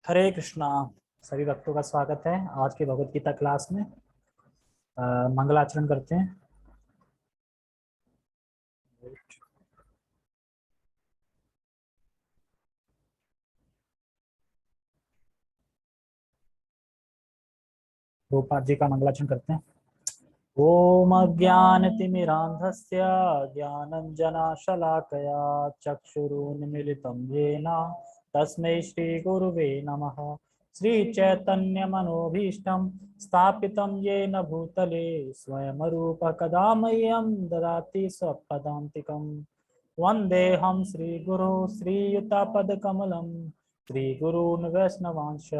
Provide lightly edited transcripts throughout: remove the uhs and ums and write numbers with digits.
हरे कृष्णा। सभी भक्तों का स्वागत है आज के भगवत गीता क्लास में। मंगलाचरण करते हैं। गोपाल जी का मंगलाचरण करते हैं। ओम अज्ञानतिमिरान्धस्य ज्ञानञ्जनशलाकया चक्षुरुन्मीलितं येन तस्मै श्रीगुरुवे नमः। श्रीचैतन्यमनोभीष्टं स्थापितं येन भूतले स्वयं रूपः कदा मह्यं ददाति स्वपदान्तिकम्। वन्देऽहं श्रीगुरो श्रीयुतापदकमलं श्रीगुरून् वैष्णवांश्च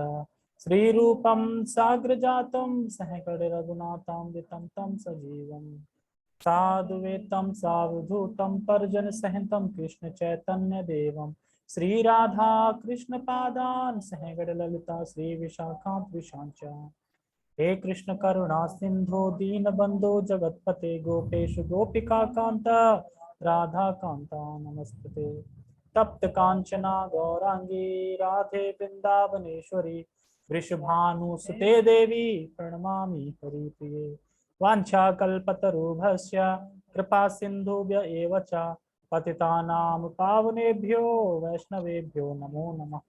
श्रीरूपं साग्रजातं सहगण रघुनाथान्वितं तं सजीवं साद्वैतं सावधूतं परिजनसहितं कृष्ण चैतन्य देवं श्रीराधा कृष्ण पादान् सहगण ललिता श्री विशाखान्वितांश्च। हे कृष्ण करुणा सिंधु दीनबंधो जगतपते गोपेश गोपिका कांत राधा कांता नमस्ते। तप्त कांचना गौरांगी राधे वृंदावनेश्वरी वृषभानुसुते देवी प्रणमामि हरिप्रिये। वाञ्छाकल्पतरुभ्यश्च कृपा सिन्धुभ्य एव च पतितानां पावनेभ्यो वैष्णवेभ्यो नमो नमः।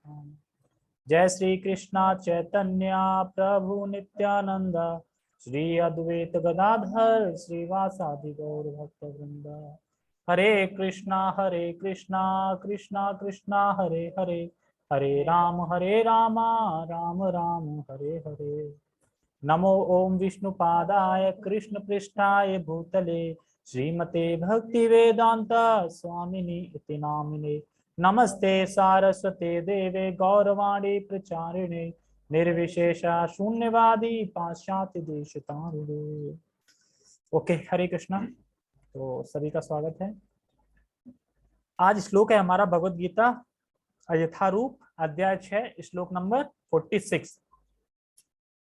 जय श्री कृष्णा चैतन्य प्रभु नित्यानंद श्री अद्वैत गदाधर श्रीवासादि गौर भक्त वृंद। हरे कृष्णा कृष्णा कृष्णा हरे हरे हरे राम राम राम हरे हरे। नमो ओम विष्णुपादाय कृष्ण पृष्ठाय भूतले श्रीमते भक्ति वेदांत स्वामिनी इति नामिने। नमस्ते सारस्वते देवे गौरवाणी प्रचारिणे निर्विशेषा शून्यवादी पाश्चात्य देशतारिणे। ओके, हरे कृष्णा। तो सभी का स्वागत है। आज श्लोक है हमारा भगवत गीता यथारूप अध्याय 6 श्लोक नंबर 46।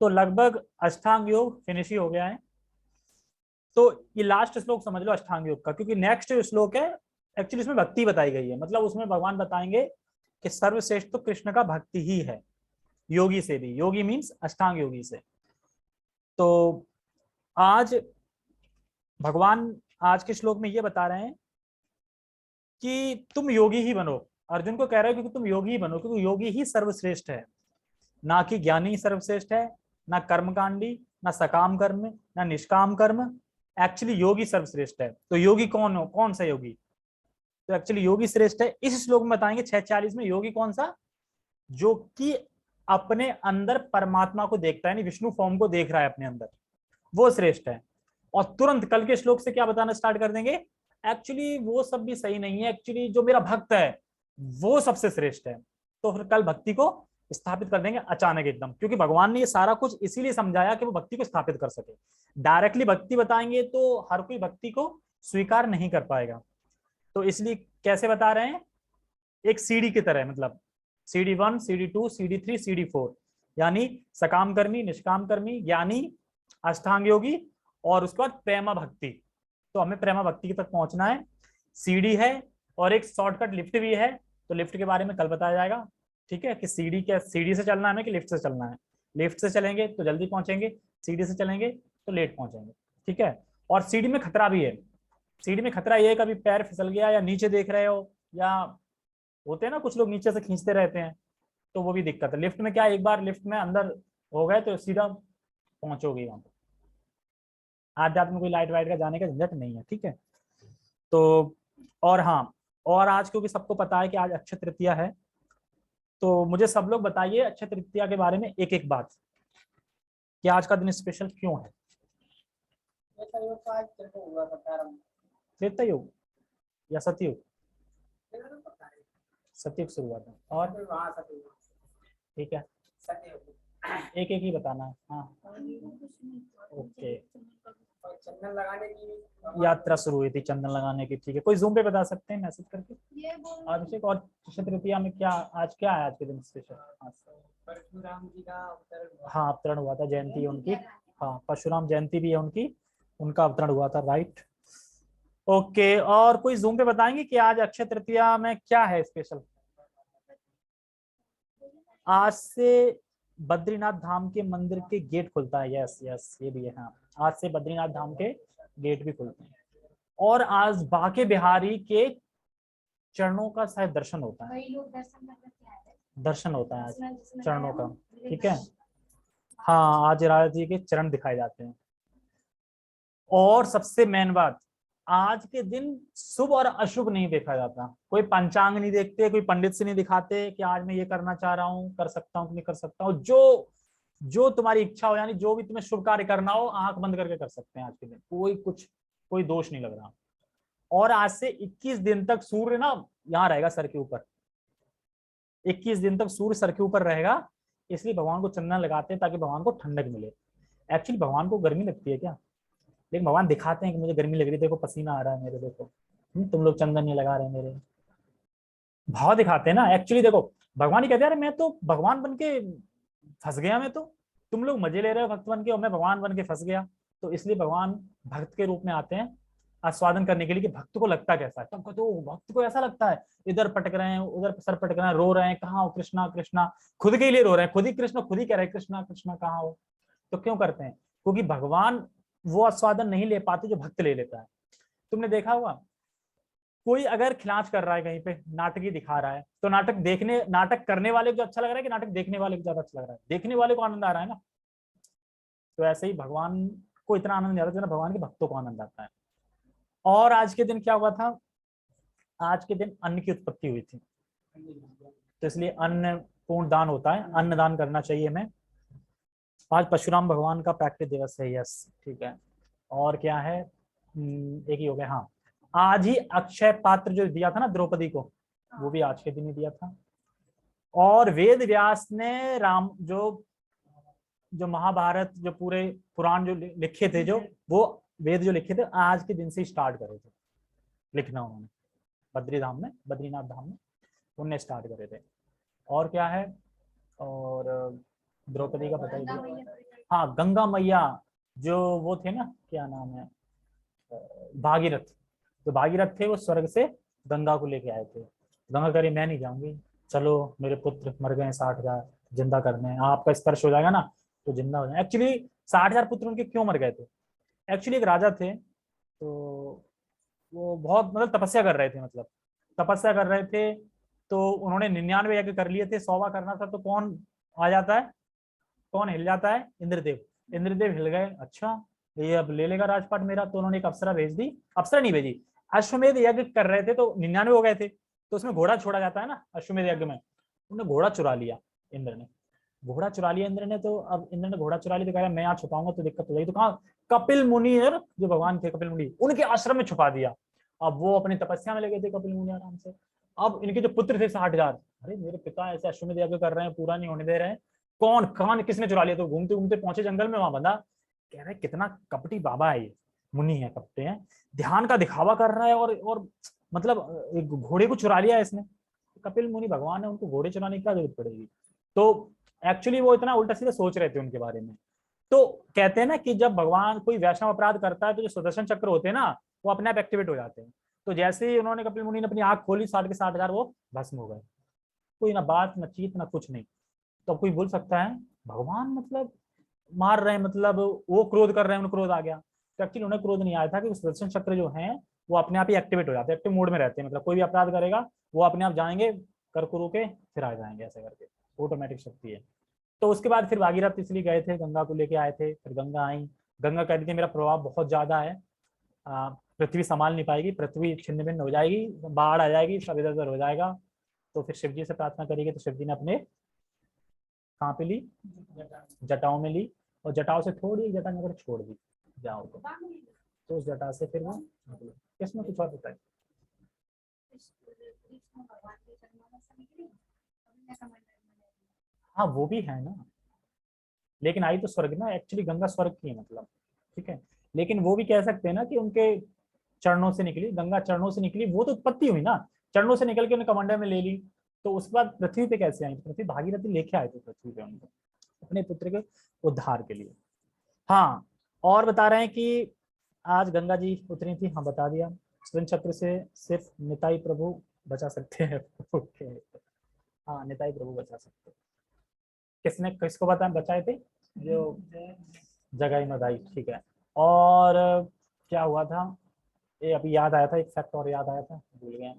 तो लगभग अष्टांग योग फिनिश ही हो गया है। तो ये लास्ट श्लोक समझ लो अष्टांग योग का, क्योंकि नेक्स्ट जो श्लोक है एक्चुअली इसमें भक्ति बताई गई है। मतलब उसमें भगवान बताएंगे कि सर्वश्रेष्ठ तो कृष्ण का भक्ति ही है, योगी से भी। योगी मीन्स अष्टांग योगी से। तो आज भगवान आज के श्लोक में ये बता रहे हैं कि तुम योगी ही बनो। अर्जुन को कह रहे हो कि तुम योगी ही बनो, क्योंकि योगी ही सर्वश्रेष्ठ है, ना कि ज्ञानी सर्वश्रेष्ठ है, ना कर्मकांडी, ना सकाम कर्म, ना निष्काम कर्म। एक्चुअली योगी सर्वश्रेष्ठ है। तो योगी कौन हो, कौन सा योगी? तो एक्चुअली योगी श्रेष्ठ है। इस श्लोक में बताएंगे 6:40 में योगी कौन सा, जो कि अपने अंदर परमात्मा को देखता है, यानी विष्णु फॉर्म को देख रहा है अपने अंदर, वो श्रेष्ठ है। और तुरंत कल के श्लोक से क्या बताना स्टार्ट कर देंगे, एक्चुअली वो सब भी सही नहीं है, एक्चुअली जो मेरा भक्त है वो सबसे श्रेष्ठ है। तो फिर कल भक्ति को स्थापित कर देंगे अचानक एकदम, क्योंकि भगवान ने ये सारा कुछ इसीलिए समझाया कि वो भक्ति को स्थापित कर सके। डायरेक्टली भक्ति बताएंगे तो हर कोई भक्ति को स्वीकार नहीं कर पाएगा। तो इसलिए कैसे बता रहे हैं, एक सीढ़ी की तरह, मतलब CD1 CD2 CD3 CD4, यानी सकाम कर्मी, निष्काम कर्मी, ज्ञानी, अष्टांग योगी, और उसके बाद प्रेमा भक्ति। तो हमें प्रेमा भक्ति तक पहुंचना है। सीढ़ी है और एक शॉर्टकट लिफ्ट भी है। तो लिफ्ट के बारे में कल बताया जाएगा, ठीक है, कि सीढ़ी क्या, सीढ़ी से चलना है हमें कि लिफ्ट से चलना है। लिफ्ट से चलेंगे तो जल्दी पहुंचेंगे, सीढ़ी से चलेंगे तो लेट पहुंचेंगे, ठीक है। और सीढ़ी में खतरा भी है। सीढ़ी में खतरा ये है, कभी पैर फिसल गया या नीचे देख रहे हो, या होते हैं ना कुछ लोग नीचे से खींचते रहते हैं, तो वो भी दिक्कत है। लिफ्ट में क्या, एक बार लिफ्ट में अंदर हो गए तो सीधा पहुंचोगे वहां पर। आध्यात्म में कोई लाइट वाइट का जाने का झंझट नहीं है, ठीक है। तो और हाँ, और आज क्योंकि सबको पता है कि आज अक्षय तृतीया है, तो मुझे सब लोग बताइए अक्षय तृतीया के बारे में एक एक बात, कि आज का दिन स्पेशल क्यों है। त्रेता युग या सतयुग? सतयुग से हुआ था। और ठीक है, एक एक ही बताना है। हाँ, ओके। चंदन लगाने की यात्रा शुरू हुई थी, चंदन लगाने की, ठीक है। कोई जूम पे बता सकते हैं मैसेज करके अभिषेक? और अक्षय तृतीया में क्या, आज क्या है, आज के दिन स्पेशल? परशुराम जी का अवतरण, हाँ अवतरण हुआ था, जयंती है उनकी। हाँ, परशुराम जयंती भी है उनकी, उनका अवतरण हुआ था, राइट। ओके, और कोई जूम पे बताएंगे कि आज अक्षय तृतीया में क्या है स्पेशल? आज से बद्रीनाथ धाम के मंदिर के गेट खुलता है। यस यस, ये भी है। हाँ, आज से बद्रीनाथ धाम के गेट भी खुलते हैं। और आज बाके बिहारी के चरणों का शायद दर्शन होता है। दर्शन होता है आज चरणों का। ठीक है, हाँ, आज राजा जी के चरण दिखाए जाते हैं। और सबसे मेन बात, आज के दिन शुभ और अशुभ नहीं देखा जाता। कोई पंचांग नहीं देखते, कोई पंडित से नहीं दिखाते कि आज मैं ये करना चाह रहा हूँ, कर सकता हूँ कि नहीं कर सकता हूँ। जो जो तुम्हारी इच्छा हो, यानी जो भी तुम्हें शुभ कार्य करना हो, आंख बंद करके कर सकते हैं आज के दिन। कोई दोष नहीं लग रहा। और आज से 21 दिन तक सूर्य ना यहाँ रहेगा सर के ऊपर। 21 दिन तक सूर्य सर के ऊपर रहेगा। इसलिए भगवान को चंदन लगाते हैं ताकि भगवान को ठंडक मिले। एक्चुअली भगवान को गर्मी लगती है क्या? लेकिन भगवान दिखाते हैं कि मुझे गर्मी लग रही है, देखो पसीना आ रहा है मेरे, देखो तुम लोग चंदन नहीं लगा रहे मेरे। भाव दिखाते हैं ना एक्चुअली। देखो, भगवान ही कहते हैं, अरे मैं तो भगवान बन के फंस गया, मैं तो, तुम लोग मजे ले रहे हो भक्त बन के और मैं भगवान बन के फंस गया। तो इसलिए भगवान भक्त के रूप में आते हैं आस्वादन करने के लिए कि भक्त को लगता कैसा है। तब कहते हो भक्त को ऐसा लगता है, इधर पटक रहे हैं, उधर सर पटक रहे हैं, रो रहे हैं, कहाँ हो कृष्णा कृष्णा, खुद के लिए रो रहे हैं, खुद ही कृष्ण खुद ही कह रहे हैं कृष्णा कृष्णा कहाँ हो। तो क्यों करते हैं? क्योंकि भगवान वो आस्वादन नहीं ले पाते जो भक्त ले लेता है। तुमने देखा होगा, कोई अगर खिलाच कर रहा है कहीं पे, नाटक ही दिखा रहा है, तो नाटक करने वाले को जो अच्छा लग रहा है कि नाटक देखने वाले को ज्यादा अच्छा लग रहा है? देखने वाले को आनंद आ रहा है ना। तो ऐसे ही भगवान को इतना आनंद नहीं आता जितना भगवान के भक्तों को आनंद आता है। और आज के दिन क्या हुआ था? आज के दिन अन्न की उत्पत्ति हुई थी, तो इसलिए अन्न पूर्ण दान होता है, अन्न दान करना चाहिए हमें। आज परशुराम भगवान का प्रैक्टिस दिवस है। यस, ठीक है। और क्या है? एक ही हो गया। हाँ, आज ही अक्षय पात्र जो दिया था ना द्रौपदी को, वो भी आज के दिन ही दिया था। और वेद व्यास ने राम जो जो महाभारत, जो पूरे पुराण जो लिखे थे, जो वो वेद जो लिखे थे, आज के दिन से स्टार्ट करे थे लिखना उन्होंने। बद्रीनाथ धाम में उनने स्टार्ट करे थे। और क्या है? और द्रौपदी का बता दीजिए। हाँ, गंगा मैया, जो वो थे ना, क्या नाम है, भागीरथ। तो भागीरथ थे, वो स्वर्ग से गंगा को लेके आए थे। गंगा कह रही मैं नहीं जाऊंगी, चलो मेरे पुत्र मर गए 60,000, जिंदा करने हैं, आपका स्पर्श हो जाएगा ना तो जिंदा हो जाए। एक्चुअली 60,000 पुत्र उनके क्यों मर गए थे? एक्चुअली एक राजा थे, तो वो बहुत मतलब तपस्या कर रहे थे, मतलब तपस्या कर रहे थे। तो उन्होंने 99 यज्ञ कर लिए थे, 100वां करना था। तो कौन आ जाता है, कौन हिल जाता है? इंद्रदेव। इंद्रदेव हिल गए, अच्छा ये अब ले लेगा राजपाट मेरा। तो उन्होंने एक अप्सरा भेज दी, अप्सरा नहीं भेजी, अश्वमेध यज्ञ कर रहे थे तो 99 हो गए थे, तो उसमें घोड़ा छोड़ा जाता है ना अश्वमेध यज्ञ में। उन्होंने घोड़ा चुरा लिया, इंद्र ने घोड़ा चुरा लिया इंद्र ने। तो अब इंद्र ने घोड़ा चुरा लिया, तो कह रहा मैं यहाँ छुपाऊंगा तो दिक्कत हो जाएगी। तो कहा, कपिल मुनि और जो भगवान थे कपिल मुनि, उनके आश्रम में छुपा दिया। अब वो अपनी तपस्या में लगे थे कपिल मुनि आराम से। अब इनके जो पुत्र थे 60,000, अरे मेरे पिता ऐसे अश्वमेध यज्ञ कर रहे हैं, पूरा नहीं होने दे रहे हैं, कौन किसने चुरा लिया? तो घूमते घूमते पहुंचे जंगल में, वहां बंधा। कह रहे कितना कपटी बाबा है ये, मुनि है, कपटे हैं, ध्यान का दिखावा कर रहा है, और मतलब एक घोड़े को चुरा लिया है इसने। कपिल मुनि भगवान है, उनको घोड़े चुराने की क्या जरूरत पड़ेगी? तो एक्चुअली वो इतना उल्टा सीधा सोच रहे थे उनके बारे में। तो कहते हैं ना कि जब भगवान कोई वैष्णव अपराध करता है तो जो सुदर्शन चक्र होते हैं ना, वो अपने आप एक्टिवेट हो जाते हैं। तो जैसे ही उन्होंने, कपिल मुनि ने अपनी आंख खोली, 60 के 60,000 वो भस्म हो गए। कोई ना बात, ना चीत, ना कुछ नहीं। तो कोई बोल सकता है भगवान मतलब मार रहे हैं, मतलब वो क्रोध कर रहे हैं, उन्हें क्रोध आ गया। तो एक्चुअली उन्हें क्रोध नहीं आया था, कि सुदर्शन चक्र जो है वो अपने आप ही एक्टिवेट हो जाते हैं, एक्टिव मोड में रहते हैं। मतलब कोई भी अपराध करेगा वो अपने आप जाएंगे, कर कुरु के फिर आ जाएंगे, ऐसे करके ऑटोमेटिक शक्ति है। तो उसके बाद फिर भागीरथ इसलिए गए थे, गंगा को लेके आए थे, फिर गंगा आई। गंगा कह रही थी मेरा प्रभाव बहुत ज्यादा है, पृथ्वी संभाल नहीं पाएगी, पृथ्वी छिन्न भिन्न हो जाएगी, बाढ़ आ जाएगी, सब इधर उधर हो जाएगा। तो फिर शिव जी से प्रार्थना करेगी, तो शिव जी ने अपने कहाँ पे ली? जटाओं में ली। और जटाओं से थोड़ी जटा निकल छोड़ दी, जाओ तो उस जटा से फिर वो निकले। इसमें कुछ और बताए? हाँ, वो भी है ना, लेकिन आई तो स्वर्ग ना, एक्चुअली गंगा स्वर्ग की है, मतलब ठीक है। लेकिन वो भी कह सकते हैं ना कि उनके चरणों से निकली, गंगा चरणों से निकली, वो तो उत्पत्ति हुई ना, चरणों से निकल के उन्हें कमंडल में ले ली। तो उसके बाद पृथ्वी पे कैसे आई? पृथ्वी भागीरथी लेके आए थे पृथ्वी पे उनको, अपने पुत्र के उद्धार के लिए। हाँ, और बता रहे हैं कि आज गंगा जी उतरी थी, हाँ बता दिया। स्वर्ण चक्र से सिर्फ निताई प्रभु बचा सकते हैं ओके, हाँ निताई प्रभु बचा सकते हैं। किसने किसको बचाए थे? जो जगाई मदाई, ठीक है। और क्या हुआ था, ये अभी याद आया था, एक फैक्ट और याद आया था, भूल गया।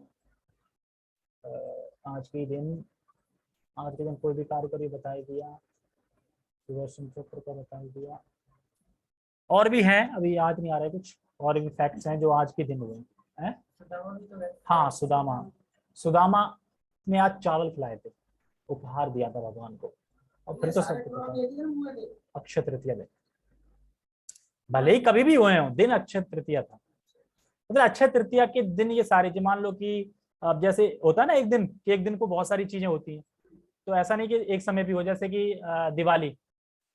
आज के दिन, आज के दिन कोई भी कार्य करिए बताई दिया, सुदर्शन चक्र का बताई दिया, और भी हैं, अभी याद नहीं आ रहा है कुछ, और भी फैक्ट्स हैं जो आज के दिन हुए हैं। हाँ, सुदामा, सुदामा ने आज चावल खिलाए थे, उपहार दिया था भगवान को। और फिर तो सबको पता, अक्षय तृतीया दिन, भले ही कभी भी हुए हो, दिन अक्षय तृतीया था। मतलब अक्षय तृतीया के दिन ये सारे, जो मान लो कि अब जैसे होता है ना एक दिन कि एक दिन को बहुत सारी चीजें होती हैं, तो ऐसा नहीं कि एक समय भी हो, जैसे कि दिवाली,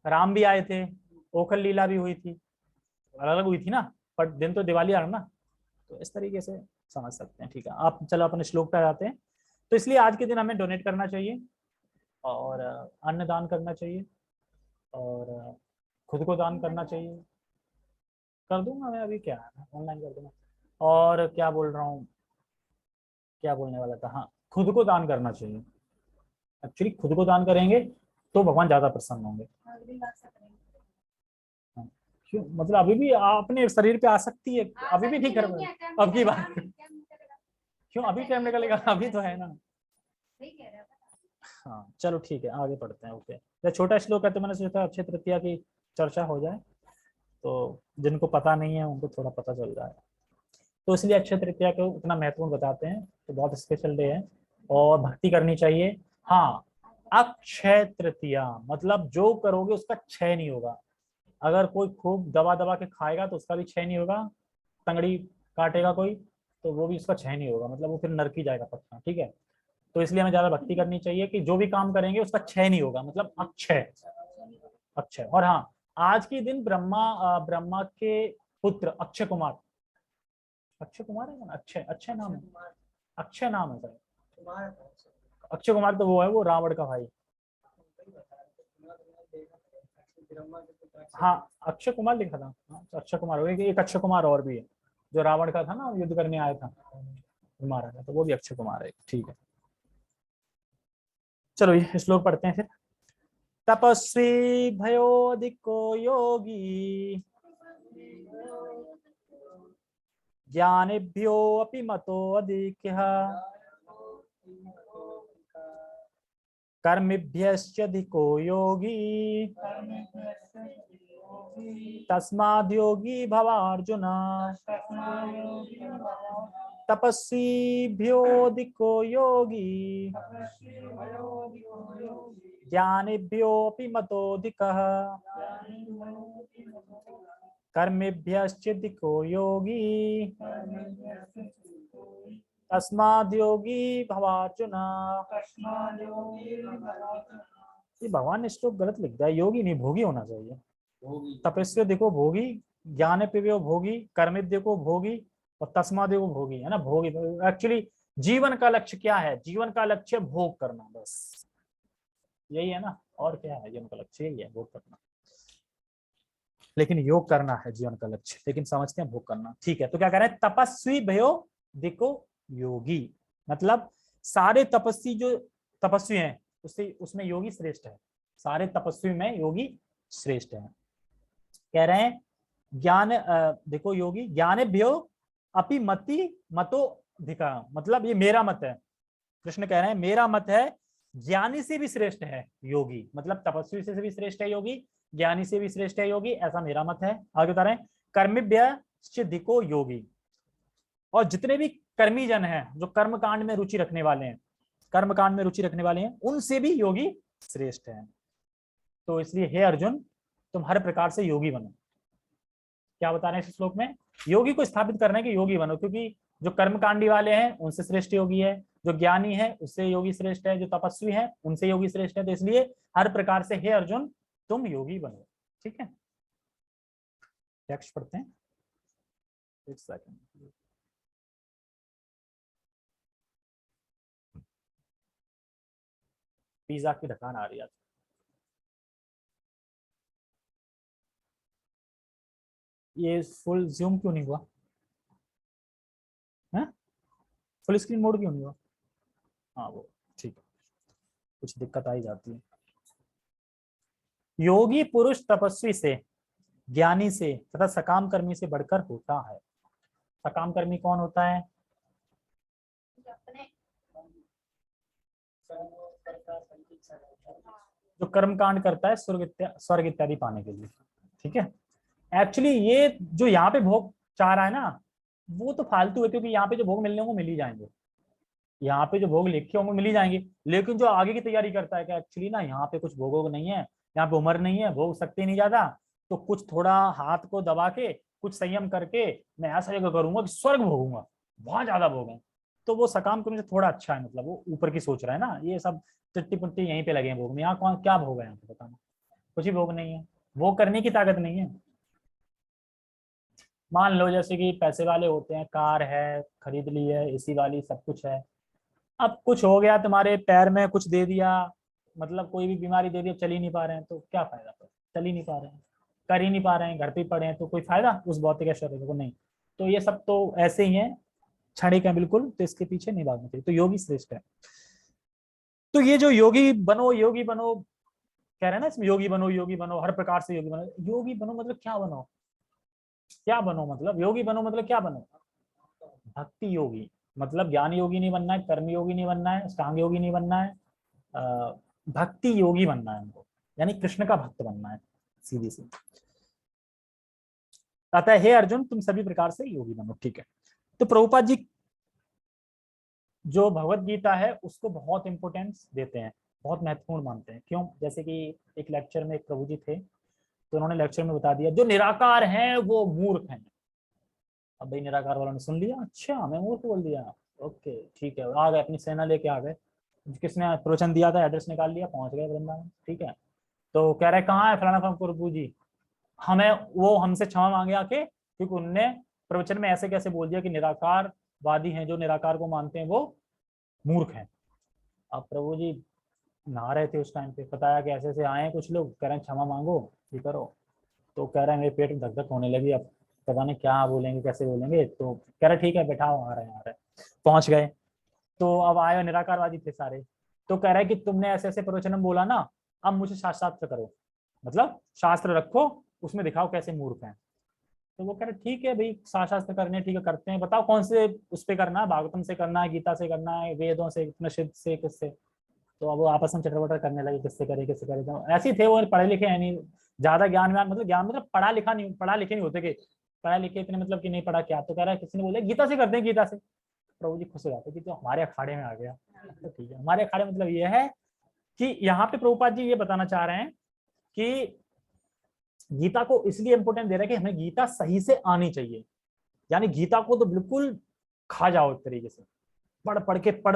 राम भी आए थे, ओखल लीला भी हुई थी, अलग अलग हुई थी ना, पर दिन तो दिवाली आ रहा ना, तो इस तरीके से समझ सकते हैं। ठीक है, आप चलो अपने श्लोक पे आते हैं। तो इसलिए आज के दिन हमें डोनेट करना चाहिए, और अन्न दान करना चाहिए, और खुद को दान करना चाहिए। कर दूंगा मैं, अभी क्या है, ऑनलाइन कर दूंगा। और क्या बोल रहा हूँ, क्या बोलने वाला था, हाँ, खुद को दान करना चाहिए। एक्चुअली खुद को दान करेंगे तो भगवान ज्यादा प्रसन्न होंगे। हाँ, क्यों, मतलब अभी भी अपने शरीर पे आसक्ति है, अभी भी ठीक कर रहे हो? अब की बात क्यों, अभी टाइम निकलेगा, अभी तो है ना। हाँ चलो ठीक है, आगे पढ़ते हैं। ओके, ये छोटा श्लोक है तो मैंने सोचा अक्षय तृतीया की चर्चा हो जाए, तो जिनको पता नहीं है उनको थोड़ा पता चल जाए। तो इसलिए अक्षय तृतीया को इतना महत्वपूर्ण बताते हैं, तो बहुत स्पेशल डे है और भक्ति करनी चाहिए। हाँ, अक्षय तृतीया मतलब जो करोगे उसका क्षय नहीं होगा। अगर कोई खूब दबा दबा के खाएगा तो उसका भी क्षय नहीं होगा, तंगड़ी काटेगा कोई तो वो भी उसका क्षय नहीं होगा, मतलब वो फिर नरक ही जाएगा पक्का। ठीक है, तो इसलिए हमें ज्यादा भक्ति करनी चाहिए कि जो भी काम करेंगे उसका क्षय नहीं होगा, मतलब अक्षय, अक्षय। और हाँ, आज के दिन ब्रह्मा के पुत्र अक्षय कुमार, अक्षय कुमार है ना, अक्षय, अक्षय नाम है, अक्षय नाम है सर। अक्षय कुमार तो वो है, वो रावण का भाई। हाँ, अक्षय कुमार लिखा था, हाँ, तो अक्षय कुमार हो गया, एक अक्षय कुमार और भी है जो रावण का था ना, युद्ध करने आया था, मारा था, तो वो भी अक्षय कुमार है। ठीक है, चलो ये श्लोक पढ़ते हैं फिर। तपस्वी भयोधिको योगी, ज्ञानिभ्योऽपि मतो अधिकः, कर्मिभ्यश्चाधिको योगी, तस्माद् योगी भवार्जुन। तपस्वीभ्योऽधिको योगी, ज्ञानिभ्योऽपि मतोऽधिकः, कर्मिभ्यश्चाधिको योगी, तस्माद् योगी भवार्जुन। ये भगवान ने श्लोक गलत लिख दिया, योगी नहीं, भोगी होना चाहिए। तपस्या देखो भोगी, ज्ञान पे भोगी, कर्म देखो भोगी, और तस्मा देखो भोगी, है ना, भोगी। एक्चुअली जीवन का लक्ष्य क्या है? जीवन का लक्ष्य भोग करना, बस यही है ना, और क्या है? जीवन का लक्ष्य यही है, भोग करना। लेकिन योग करना है जीवन का लक्ष्य, लेकिन समझते हैं भोग करना। ठीक है, तो क्या कह रहे हैं, तपस्वी भयो देखो योगी, मतलब सारे तपस्वी जो तपस्वी हैं उससे उसमें योगी श्रेष्ठ है, सारे तपस्वी में योगी श्रेष्ठ है। कह रहे हैं ज्ञान देखो योगी, ज्ञानेभ्यो अपि मति मतो धिका, मतलब ये मेरा मत है। कृष्ण कह रहे हैं मेरा मत है, ज्ञानी से भी श्रेष्ठ है योगी, मतलब तपस्वी से भी श्रेष्ठ है योगी, ज्ञानी से भी श्रेष्ठ है योगी, ऐसा मेरा मत है। आगे बता रहे हैं कर्मिभ्य धिको योगी, और जितने भी कर्मी जन हैं जो कर्म कांड में रुचि रखने वाले हैं, कर्म कांड में रुचि रखने वाले हैं, उनसे भी योगी श्रेष्ठ है। तो इसलिए हे अर्जुन, तुम हर प्रकार से योगी बनो। क्या बता रहे हैं इस श्लोक में? योगी को स्थापित करना है कि योगी बनो, क्योंकि जो कर्मकांडी वाले हैं उनसे श्रेष्ठ योगी है, जो ज्ञानी है उससे योगी श्रेष्ठ है, जो तपस्वी है उनसे योगी श्रेष्ठ है। तो इसलिए हर प्रकार से हे अर्जुन तुम योगी बनो। ठीक है, टेक्स्ट पढ़ते हैं, एक सेकंड। पिज्जा की दुकान आ रही है। ये फुल जूम क्यों नहीं हुआ है? फुल स्क्रीन मोड क्यों नहीं हुआ? हाँ वो ठीक है, कुछ दिक्कत आई जाती है। योगी पुरुष तपस्वी से, ज्ञानी से तथा सकाम कर्मी से बढ़कर होता है। सकाम कर्मी कौन होता है? जो कर्म कांड करता है स्वर्ग इत्यादि पाने के लिए। ठीक है, एक्चुअली ये जो यहाँ पे भोग चाह रहा है ना, वो तो फालतू है, क्योंकि यहाँ पे जो भोग मिलने होंगे मिल ही जाएंगे। यहाँ पे जो भोग लिखे होंगे मिल ही जाएंगे, लेकिन जो आगे की तैयारी करता है कि एक्चुअली ना यहाँ पे कुछ भोगों नहीं है, यहाँ पे उम्र नहीं है, भोग सकते नहीं ज्यादा, तो कुछ थोड़ा हाथ को दबा के कुछ संयम करके मैं ऐसा जगह करूंगा कि स्वर्ग भोगूंगा, बहुत ज्यादा भोग है। तो वो सकाम कर्म से थोड़ा अच्छा है, मतलब वो ऊपर की सोच रहा है ना। ये सब चट्टी पुट्टी यहीं पे लगे हैं भोग में, यहाँ कौन क्या भोग है यहाँ पे बताना? कुछ ही भोग नहीं है, वो करने की ताकत नहीं है। मान लो जैसे कि पैसे वाले होते हैं, कार है खरीद ली है, एसी वाली सब कुछ है, अब कुछ हो गया तुम्हारे पैर में, कुछ दे दिया, मतलब कोई भी बीमारी दे दी, अब चल ही नहीं पा रहे हैं, तो क्या फायदा? फिर चल ही नहीं पा रहे हैं, कर ही नहीं पा रहे हैं, घर पे ही पड़े हैं, तो कोई फायदा उस भौतिक ऐश्वर्य को? नहीं। तो ये सब तो ऐसे ही है, क्षणिक है बिल्कुल, तो इसके पीछे नहीं भागना चाहिए। तो योगी श्रेष्ठ है। तो ये जो योगी बनो कह रहे हैं ना, इसमें योगी बनो हर प्रकार से योगी बनो। योगी बनो मतलब क्या बनो? क्या बनो मतलब योगी बनो मतलब क्या बनो? भक्ति योगी, मतलब ज्ञान योगी नहीं बनना है, कर्म योगी नहीं बनना है, अष्टांग योगी नहीं बनना है, भक्ति योगी बनना है हमको, यानी कृष्ण का भक्त बनना है, सीधी सी। अतः हे अर्जुन तुम सभी प्रकार से योगी बनो। ठीक है, तो प्रभुपाद जी जो भगवत गीता है उसको बहुत इंपॉर्टेंस देते हैं, बहुत महत्वपूर्ण मानते हैं। क्यों? जैसे कि एक लेक्चर में एक प्रभु जी थे, तो उन्होंने लेक्चर में बता दिया जो निराकार हैं वो मूर्ख हैं। अब भाई निराकार वालों ने सुन लिया, अच्छा मैं मूर्ख बोल दिया, ओके ठीक है, आ गए अपनी सेना लेके आ गए, किसने प्रवचन दिया था एड्रेस निकाल लिया, पहुंच गए वृंदावन। ठीक है, तो कह रहे कहाँ है फलाना फलाना प्रभु जी, हमें वो हमसे क्षमा मांगे आके, क्योंकि उनने प्रवचन में ऐसे कैसे बोल दिया कि निराकारवादी हैं, जो निराकार को मानते हैं वो मूर्ख हैं। अब प्रभु जी नहा रहे थे उस टाइम पे, बताया कि ऐसे ऐसे आए हैं कुछ लोग, कह रहे हैं क्षमा मांगो, ये करो। तो कह रहे हैं मेरे पेट में धक धक होने लगी, अब पता नहीं क्या बोलेंगे कैसे बोलेंगे, तो कह रहे ठीक है बैठाओ, आ रहे हैं आ रहे हैं। पहुंच गए, तो अब आए, निराकारवादी थे सारे। तो कह रहे कि तुमने ऐसे ऐसे प्रवचन में बोला ना, अब मुझे शास्त्र करो, मतलब शास्त्र रखो, उसमें दिखाओ कैसे मूर्ख हैं। तो वो कह रहे ठीक है भाई, शास्त्र करने ठीक है करते हैं, बताओ कौन से उस पे करना है, भागवतम से करना है, गीता से करना है, वेदों से, उपनिषद से, किससे? तो अब वो आपस में चटर करने लगे, किससे करे किससे करे। तो ऐसे ही थे वो, पढ़े लिखे है नहीं ज्यादा, ज्ञान व्यान मतलब ज्ञान मतलब पढ़ा लिखा नहीं, पढ़ा लिखे नहीं होते कि पढ़ा लिखे इतने, मतलब कि नहीं पढ़ा क्या। तो कह रहा है किसी ने बोला गीता से करते हैं, गीता से। प्रभु जी खुश हो जाते कि तो हमारे अखाड़े में आ गया। तो ठीक है, हमारे अखाड़े मतलब ये है कि यहाँ पे प्रभुपाद जी ये बताना चाह रहे हैं कि गीता को इसलिए इंपोर्टेंट दे रहे हैं कि हमें गीता सही से आनी चाहिए, यानी गीता को तो बिल्कुल खा जाओ एक तरीके से, पढ़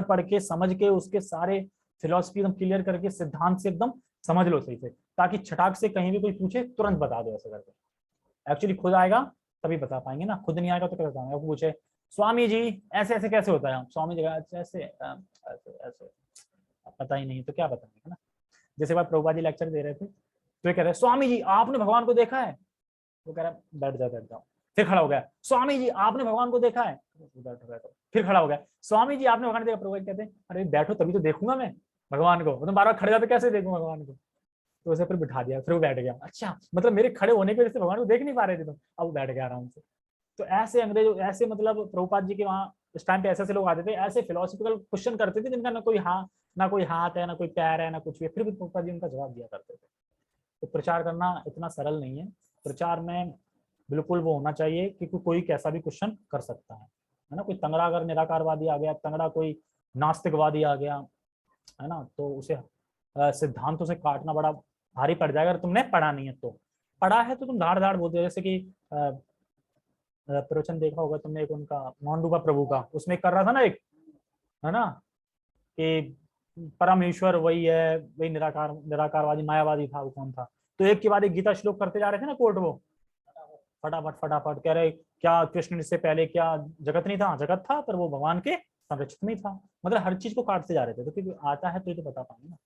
पढ़ के समझ के उसके सारे फिलोसफी एकदम क्लियर करके, सिद्धांत से एकदम समझ लो सही से, ताकि छटाक से कहीं भी कोई पूछे तुरंत बता दो ऐसा करके। एक्चुअली खुद आएगा तभी बता पाएंगे ना, खुद नहीं आएगा तो क्या बताएंगे? वो पूछे स्वामी जी ऐसे ऐसे कैसे होता है, स्वामी जी ऐसे ऐसे ऐसे ऐसे, पता ही नहीं तो क्या बताएंगे ना। जैसे बार प्रभुपाद जी लेक्चर दे रहे थे, तो ये कह रहे स्वामी जी आपने भगवान को देखा है? वो कह रहा है बैठ जाओ। फिर खड़ा हो गया, स्वामी जी आपने भगवान को देखा है? बैठो बैठो। फिर खड़ा हो गया, स्वामी जी आपने भगवान को देखा? प्रभु कहते हैं अरे बैठो तभी तो देखूंगा मैं भगवान को, मतलब बार बार खड़े जाते कैसे देखूंगा भगवान को? तो उसे फिर बिठा दिया, फिर वो बैठ गया। अच्छा मतलब मेरे खड़े होने की वजह से भगवान को देख नहीं पा रहे थे तुम, अब वो बैठ गया आराम से। तो ऐसे अंग्रेज ऐसे, मतलब प्रभुपाद जी के वहाँ इस टाइम पे ऐसे ऐसे लोग आते थे, ऐसे फिलोसफिकल क्वेश्चन करते थे जिनका ना कोई हाथ है, ना कोई पैर है, ना कुछ भी, फिर भी प्रभुपाद जी उनका जवाब दिया करते थे। तो प्रचार करना इतना सरल नहीं है, प्रचार में बिल्कुल वो होना चाहिए कि कोई कैसा भी क्वेश्चन कर सकता है ना। कोई तंगड़ा अगर निराकारवादी आ गया, तंगड़ा कोई नास्तिकवादी आ गया, है ना, तो उसे सिद्धांतों से काटना बड़ा भारी पड़ जाएगा। अगर तुमने पढ़ा नहीं है तो, पढ़ा है तो तुम धाड़ धाड़ बोलते हो। जैसे कि प्रवचन देखा होगा तुमने एक उनका, मोहनडूबा प्रभु का, उसमें कर रहा था ना एक, है ना, कि परमेश्वर वही है, वही निराकारवादी मायावादी था, वो कौन था? तो एक के बाद एक गीता श्लोक करते जा रहे थे ना कोर्ट, वो फटाफट फटाफट कह रहे क्या कृष्ण से पहले क्या जगत नहीं था? जगत था पर वो भगवान के संरक्षित में ही था। मतलब हर चीज को काटते जा रहे थे, तो क्योंकि आता है तो ये तो बता पाएंगे ना।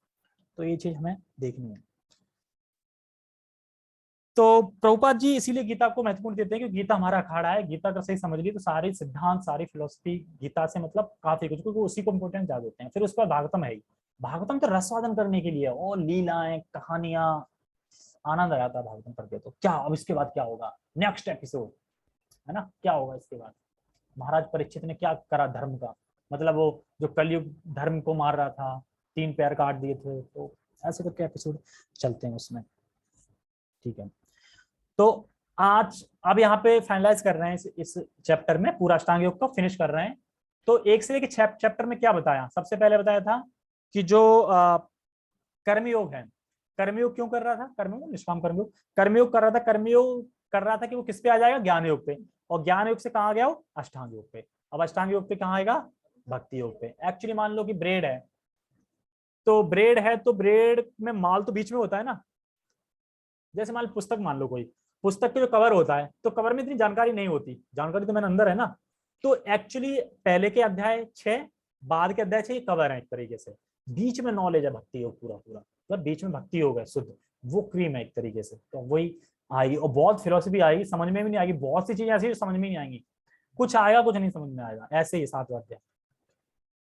तो ये चीज हमें देखनी है। तो प्रभुपाद जी इसीलिए गीता को महत्वपूर्ण देते हैं, क्योंकि गीता हमारा अखाड़ा है। गीता का सही समझ ली तो सारी सिद्धांत, सारी फिलोसफी गीता से मतलब काफी कुछ, क्योंकि उसी को इंपोर्टेंस ज्यादा देते हैं। फिर उसके बाद भागवतम है ही, भागवतम तो रसवादन करने के लिए, और लीलाएं, कहानियां, आनंद आ जाता है भागवतम पढ़ के। तो क्या अब इसके बाद क्या होगा, नेक्स्ट एपिसोड है ना, क्या होगा इसके बाद। महाराज परीक्षित ने क्या करा धर्म का, मतलब वो जो कलयुग धर्म को मार रहा था, 3 पैर काट दिए थे, तो ऐसे करके एपिसोड चलते हैं उसमें। ठीक है, तो आज अब यहाँ पे फाइनलाइज कर रहे हैं इस चैप्टर में, पूरा अष्टांग योग को फिनिश कर रहे हैं। तो 1 से लेकर चैप्टर में क्या बताया, सबसे पहले बताया था कि जो कर्मयोग है, कर्मयोग क्यों कर रहा था, कर्मयोग निष्काम कर्मयोग, कर्मयोग कर रहा था, कर्मयोग कर रहा था कि वो किस पे आ जाएगा, ज्ञान योग पे, और ज्ञान योग से कहाँ गया वो, अष्टांग योग पे। अब अष्टांग योग पे कहाँ आएगा, भक्ति योग पे। एक्चुअली मान लो कि ब्रेड है, तो ब्रेड है तो ब्रेड में माल तो बीच में होता है ना। जैसे मान लो पुस्तक, मान लो कोई पुस्तक के जो कवर होता है, तो कवर में इतनी जानकारी नहीं होती, जानकारी तो मैंने अंदर है ना। तो एक्चुअली पहले के अध्याय 6, बाद के अध्याय 6 ये कवर है एक तरीके से, बीच में नॉलेज है भक्ति योग पूरा पूरा, मतलब बीच में भक्ति योग है शुद्ध, वो क्रीम है एक तरीके से। तो वही आएगी, और बहुत फिलोसफी आएगी, समझ में भी नहीं आएगी, बहुत सी चीजें ऐसी जो समझ में नहीं आएंगी, कुछ आएगा कुछ नहीं समझ में आएगा, ऐसे ही 7वां अध्याय,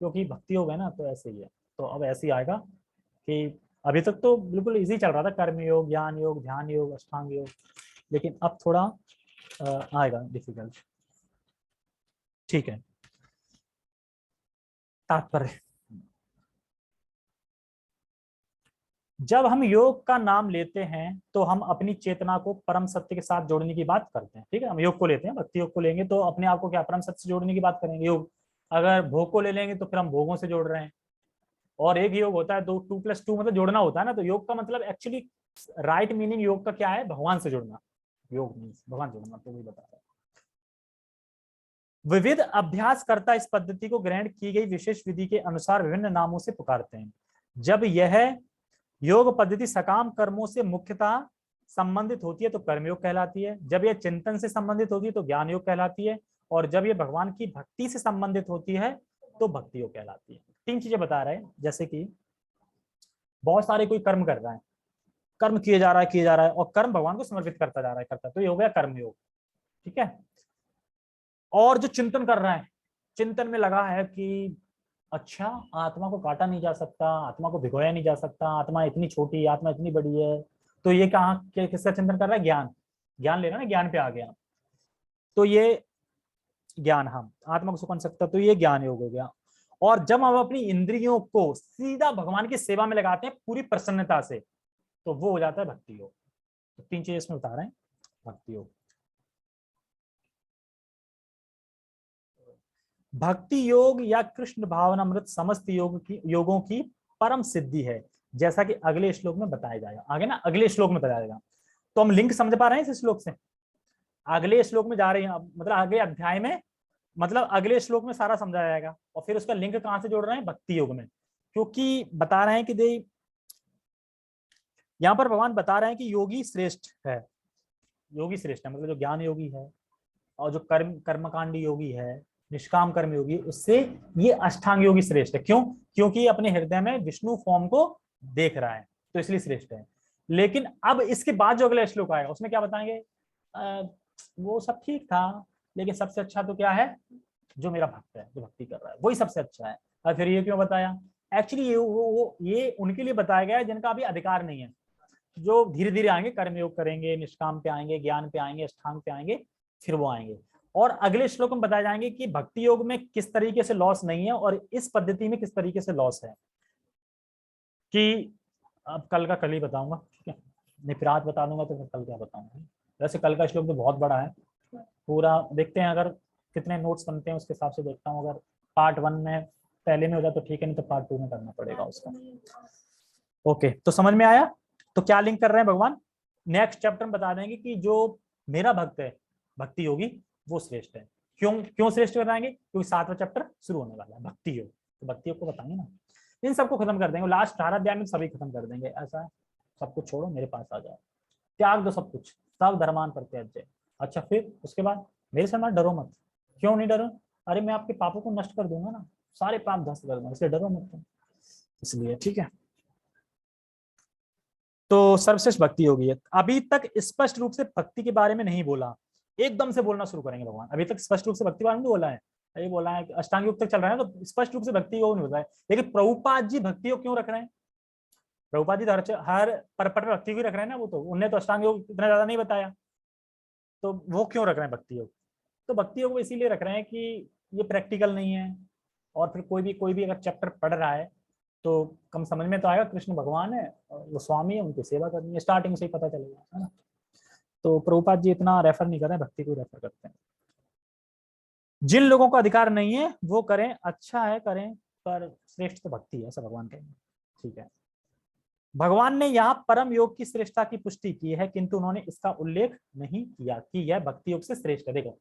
क्योंकि भक्ति योग है ना, तो ऐसे ही है। तो अब ऐसे ही आएगा कि अभी तक तो बिल्कुल इजी चल रहा था, कर्म योग, ज्ञान योग, ध्यान योग, अष्टांग योग, लेकिन अब थोड़ा आएगा डिफिकल्ट। ठीक है, तात्पर्य, जब हम योग का नाम लेते हैं तो हम अपनी चेतना को परम सत्य के साथ जोड़ने की बात करते हैं। ठीक है, हम योग को लेते हैं, भक्ति योग को लेंगे तो अपने आप को क्या परम सत्य से जोड़ने की बात करेंगे। योग, अगर भोग को ले लेंगे तो फिर हम भोगों से जोड़ रहे हैं, और एक योग होता है 2+2 मतलब जोड़ना होता है ना। तो योग का मतलब एक्चुअली राइट मीनिंग योग का क्या है, भगवान से जुड़ना, योग मीन्स भगवान जुड़ना, तो वही बता रहा है। विविध अभ्यासकर्ता इस पद्धति को ग्रहण की गई विशेष विधि के अनुसार विभिन्न नामों से पुकारते हैं। जब यह योग पद्धति सकाम कर्मों से मुख्यतः संबंधित होती है तो कर्मयोग कहलाती है, जब यह चिंतन से संबंधित होती है तो ज्ञान योग कहलाती है, और जब यह भगवान की भक्ति से संबंधित होती है तो भक्ति योग कहलाती है। 3 चीजें बता रहे हैं, जैसे कि बहुत सारे कोई कर्म कर रहा है, कर्म किए जा रहा है और कर्म भगवान को समर्पित करता जा रहा है, करता, तो ये हो गया कर्मयोग। ठीक है, और जो चिंतन कर रहा है, चिंतन में लगा है कि अच्छा आत्मा को काटा नहीं जा सकता, आत्मा को भिगोया नहीं जा सकता, आत्मा इतनी छोटी, आत्मा इतनी बड़ी है, तो ये कहाँ किसका चिंतन कर रहा है, ज्ञान, ज्ञान ले रहा है ना, ज्ञान पे आ गया, तो ये ज्ञान, हम आत्मा को सुख नहीं सकता, तो ये ज्ञान योग हो गया। और जब हम अपनी इंद्रियों को सीधा भगवान की सेवा में लगाते हैं पूरी प्रसन्नता से, तो वो हो जाता है भक्ति योग। तो 3 चीजें इसमें बता रहे हैं, भक्ति योग। भक्ति योग या कृष्ण भावनामृत समस्त योगों की परम सिद्धि है, जैसा कि अगले श्लोक में बताया जाएगा। आगे ना अगले श्लोक में बताया जाएगा, तो हम लिंक समझ पा रहे हैं इस श्लोक से, अगले श्लोक में जा रहे हैं, मतलब आगे अध्याय में, मतलब अगले श्लोक में सारा समझाया जाएगा, और फिर उसका लिंक कहां से जोड़ रहे हैं, भक्ति योग में, क्योंकि बता रहे हैं कि दे यहाँ पर भगवान बता रहे हैं कि योगी श्रेष्ठ है, योगी श्रेष्ठ है, मतलब जो ज्ञान योगी है और जो कर्मकांडी योगी है, निष्काम कर्म योगी, उससे ये अष्टांग योगी श्रेष्ठ है। क्यों, क्योंकि अपने हृदय में विष्णु फॉर्म को देख रहा है, तो इसलिए श्रेष्ठ है। लेकिन अब इसके बाद जो अगला श्लोक आएगा उसमें क्या बताएंगे, वो सब ठीक था, लेकिन सबसे अच्छा तो क्या है, जो मेरा भक्त है, जो भक्ति कर रहा है, वही सबसे अच्छा है। और फिर ये क्यों बताया, एक्चुअली ये उनके लिए बताया गया है जिनका अभी अधिकार नहीं है, जो धीरे धीरे आएंगे, कर्मयोग करेंगे, निष्काम पे आएंगे, ज्ञान पे आएंगे, अष्टांग पे आएंगे, फिर वो आएंगे। और अगले श्लोक में बताए जाएंगे कि भक्ति योग में किस तरीके से लॉस नहीं है और इस पद्धति में किस तरीके से लॉस है, कि अब कल का कल ही बताऊंगा। ठीक है, नहीं फिर आज बता दूंगा तो फिर कल क्या बताऊंगा। वैसे कल का श्लोक तो बहुत बड़ा है, पूरा देखते हैं, अगर कितने नोट्स बनते हैं उसके हिसाब से देखता हूँ। अगर पार्ट 1 में पहले में हो जाए तो ठीक है, नहीं तो पार्ट 2 में करना पड़ेगा उसका। ओके, तो समझ में आया। तो क्या लिंक कर रहे हैं भगवान, नेक्स्ट चैप्टर में बता देंगे कि जो मेरा भक्त है, भक्ति योगी, वो श्रेष्ठ है। क्यों क्यों श्रेष्ठ बताएंगे, क्योंकि 7वां चैप्टर शुरू होने वाला है भक्ति योग, तो भक्ति योग को बताएंगे ना, इन सबको खत्म कर देंगे, लास्ट 18 अध्याय में सभी खत्म कर देंगे। ऐसा है, सब कुछ छोड़ो मेरे पास आ जाओ, त्याग दो सब कुछ, सब धर्मान परित्यज्य। अच्छा फिर उसके बाद मेरे से मत डरो मत, क्यों नहीं डरो, अरे मैं आपके पापों को नष्ट कर दूंगा ना, सारे पाप ध्वस्त कर दूंगा, इसलिए डरो मत तुम, इसलिए। ठीक है, तो सर्वश्रेष्ठ भक्ति होगी है। अभी तक स्पष्ट रूप से भक्ति के बारे में नहीं बोला, एकदम से बोलना शुरू करेंगे भगवान। अभी तक स्पष्ट रूप से भक्ति बारे में बोला है, ये बोला है अष्टांग योग तक चल रहा है, तो स्पष्ट रूप से भक्ति योग नहीं होता है। लेकिन प्रभुपाद जी भक्ति योग क्यों रख रहे हैं, प्रभुपाद जी तो हर परपट में भक्ति को रख रहे हैं ना, वो तो उनने तो अष्टांग योग इतना ज्यादा नहीं बताया, तो वो क्यों रख रहे हैं भक्ति योग? तो भक्ति योग वो इसीलिए रख रहे हैं कि ये प्रैक्टिकल नहीं है, और फिर कोई भी अगर चैप्टर पढ़ रहा है तो कम समझ में तो आएगा, कृष्ण भगवान है, वो स्वामी है, उनकी सेवा करनी है, स्टार्टिंग से ही पता चलेगा, है ना। तो प्रभुपाद जी इतना रेफर नहीं कर रहे हैं, भक्ति को रेफर करते हैं। जिन लोगों को अधिकार नहीं है वो करें, अच्छा है करें, पर श्रेष्ठ तो भक्ति है, ऐसा भगवान कहेंगे। ठीक है, भगवान ने यहाँ परम योग की श्रेष्ठता की पुष्टि की है, किंतु उन्होंने इसका उल्लेख नहीं किया कि यह भक्ति योग से श्रेष्ठ है। देखो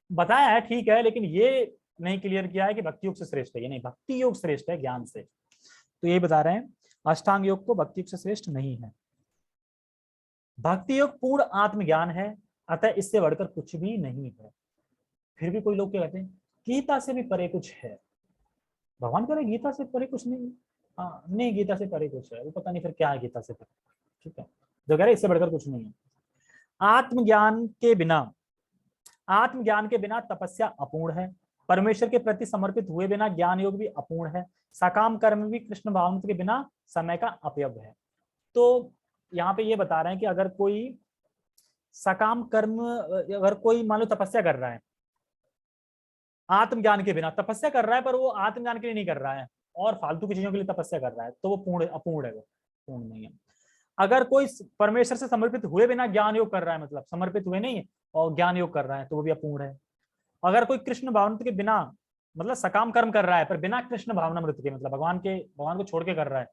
बताया है ठीक है, लेकिन ये नहीं क्लियर किया है कि भक्ति योग से श्रेष्ठ है, ये नहीं, भक्ति योग श्रेष्ठ है ज्ञान से, तो ये बता रहे हैं अष्टांग योग को भक्ति योग से श्रेष्ठ नहीं है। भक्ति योग पूर्ण आत्मज्ञान है, अतः इससे बढ़कर कुछ भी नहीं है। फिर भी कोई लोग क्या कहते हैं, गीता से भी परे कुछ है। भगवान कह रहे गीता से परे कुछ नहीं, हाँ नहीं गीता से परे कुछ है, वो पता नहीं फिर क्या है गीता से परे। ठीक है, जो कह रहे इससे बढ़कर कुछ नहीं है। आत्मज्ञान के बिना तपस्या अपूर्ण है, परमेश्वर के प्रति समर्पित हुए बिना ज्ञान योग भी अपूर्ण है, सकाम कर्म भी कृष्ण भावनामृत के बिना समय का अपव्य है। तो यहाँ पे ये बता रहे हैं कि अगर कोई सकाम कर्म, अगर कोई मान लो तपस्या कर रहा है आत्मज्ञान के बिना, तपस्या कर रहा है पर वो आत्मज्ञान के लिए नहीं कर रहा है और फालतू की चीजों के लिए तपस्या कर रहा है, तो वो पूर्ण अपूर्ण है, वो पूर्ण नहीं है। अगर कोई परमेश्वर से समर्पित हुए बिना ज्ञान योग कर रहा है, मतलब समर्पित हुए नहीं और ज्ञान योग कर रहा है, तो वो भी अपूर्ण है। अगर कोई कृष्ण भावनामृत के बिना, मतलब सकाम कर्म कर रहा है पर बिना कृष्ण भावनामृत के, मतलब भगवान को छोड़ के कर रहा है,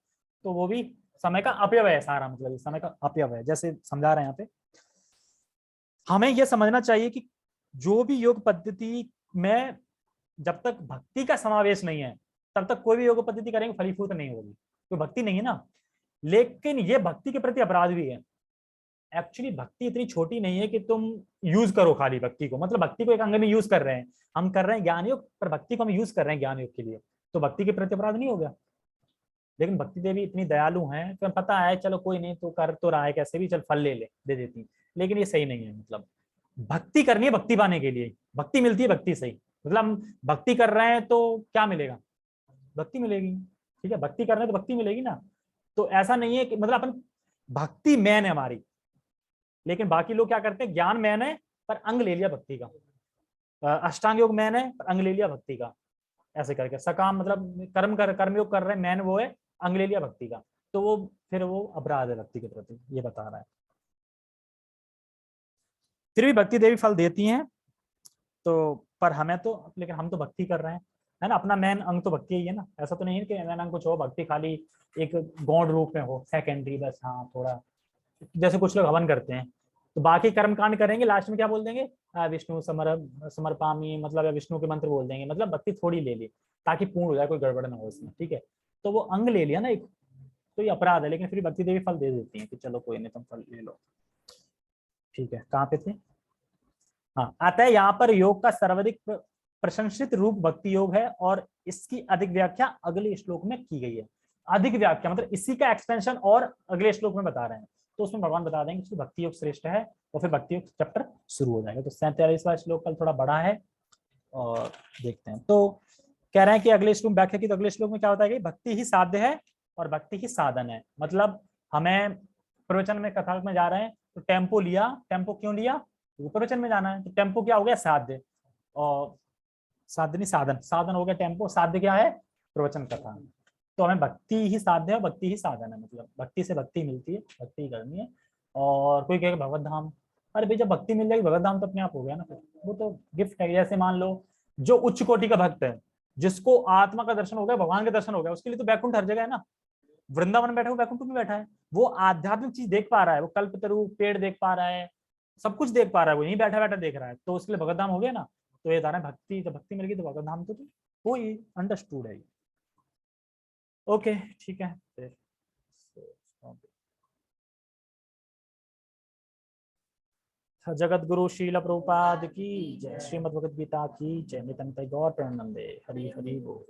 तो वो भी समय का अपव्यय है सारा, मतलब समय का अपव्यय है, जैसे समझा रहे हैं यहाँ पे। हमें यह समझना चाहिए कि जो भी योग पद्धति में जब तक भक्ति का समावेश नहीं है तब तक कोई भी योग पद्धति करेंगे फलीभूत नहीं होगी, तो भक्ति नहीं है ना। लेकिन ये भक्ति के प्रति अपराध भी है। एक्चुअली भक्ति इतनी छोटी नहीं है कि तुम यूज करो खाली भक्ति को, मतलब भक्ति को एक अंग में यूज कर रहे हैं, हम कर रहे हैं ज्ञान योग, पर भक्ति को हम यूज कर रहे हैं ज्ञान योग के लिए, तो भक्ति के प्रति अपराध नहीं हो गया। लेकिन भक्ति देवी इतनी दयालु हैं तो पता है चलो कोई नहीं, तो कर तो रहा है कैसे भी, चल फल ले दे देती, लेकिन ये सही नहीं है। मतलब भक्ति करनी है भक्ति पाने के लिए, भक्ति मिलती है भक्ति से ही, मतलब हम भक्ति कर रहे हैं तो क्या मिलेगा, भक्ति मिलेगी। ठीक है, भक्ति कर रहे हैं तो भक्ति मिलेगी ना। तो ऐसा नहीं है कि मतलब अपन भक्ति मैन है हमारी, लेकिन बाकी लोग क्या करते हैं, ज्ञान मैन है पर अंग ले लिया भक्ति का, अष्टांग योग मैन है पर अंग ले लिया भक्ति का, ऐसे करके सकाम मतलब कर्म योग कर रहे हैं, मैन वो है, अंग ले लिया भक्ति का, तो वो फिर वो अपराध है भक्ति के प्रति, ये बता रहा है। फिर भी भक्ति देवी फल देती हैं, तो पर हमें तो, लेकिन हम तो भक्ति कर रहे हैं, है ना, अपना मेन अंग तो भक्ति ही है ना। ऐसा तो नहीं है कि मेन अंग कुछ हो, भक्ति खाली एक गौण रूप में हो, सेकेंडरी बस, हाँ थोड़ा, जैसे कुछ लोग हवन करते हैं तो बाकी कर्म कांड करेंगे, लास्ट में क्या बोल देंगे, विष्णु समर्पामी, मतलब या विष्णु के मंत्र बोल देंगे, मतलब भक्ति थोड़ी ले ली ताकि पूर्ण हो जाए, कोई गड़बड़ ना हो इसमें। ठीक है, तो वो अंग ले लिया ना एक, तो ये अपराध है, लेकिन फिर भक्ति देवी फल दे देती है कि चलो कोई नहीं तुम फल ले लो। ठीक है, कहाँ पे थे, हाँ, अतः यहाँ पर योग का सर्वाधिक प्रशंसित रूप भक्ति योग है और इसकी अधिक व्याख्या अगले श्लोक में की गई है। अधिक व्याख्या मतलब इसी का एक्सपेंशन और अगले श्लोक में बता रहे हैं, तो उसमें भगवान बता देंगे कि भक्ति योग श्रेष्ठ है, और फिर भक्ति योग चैप्टर शुरू हो जाएगा। तो 47वां श्लोक कल थोड़ा बड़ा है और देखते हैं। तो कह रहे हैं कि अगले श्लोक व्याख्या की, तो अगले श्लोक में क्या बताया, भक्ति ही साध्य है और भक्ति ही साधन है। मतलब हमें प्रवचन में कथा में जा रहे हैं तो टेम्पो लिया, टेम्पो क्यों लिया, वो प्रवचन में जाना है, तो टेम्पो क्या हो गया, साध्य, और साध्य नहीं साधन, साधन हो गया टेम्पो, साध्य क्या है, प्रवचन कथा। तो हमें भक्ति ही साध्य है, भक्ति ही साधन है, मतलब भक्ति से भक्ति मिलती है, भक्ति ही करनी है। और कोई कहेगा भगवत धाम, अरे भाई जब भक्ति मिल जाएगी भगवत धाम तो अपने आप हो गया ना, फिर वो तो गिफ्ट है। जैसे मान लो जो उच्च कोटि का भक्त है, जिसको आत्मा का दर्शन हो गया, भगवान का दर्शन हो गया, उसके लिए तो बैकुंठ हर जगह है ना, वृंदावन बैठा हुआ बैकुंठ में बैठा है, वो आध्यात्मिक चीज देख पा रहा है, वो कल्पतरु पेड़ देख पा रहा है, सब कुछ देख पा रहा है, वो यहीं बैठा बैठा देख रहा है, तो उसके लिए भगवत धाम हो गया ना। तो ये धारा भक्ति, जब भक्ति मिल गई तो भगवत धाम तो वो ही अंडरस्टूड है। ओके ठीक है फिर, जगत गुरु शील प्रभुपाद की जय, श्रीमद् भगवद गीता की जय, निताय गौर प्रेमानंदे, हरि हरि बोल।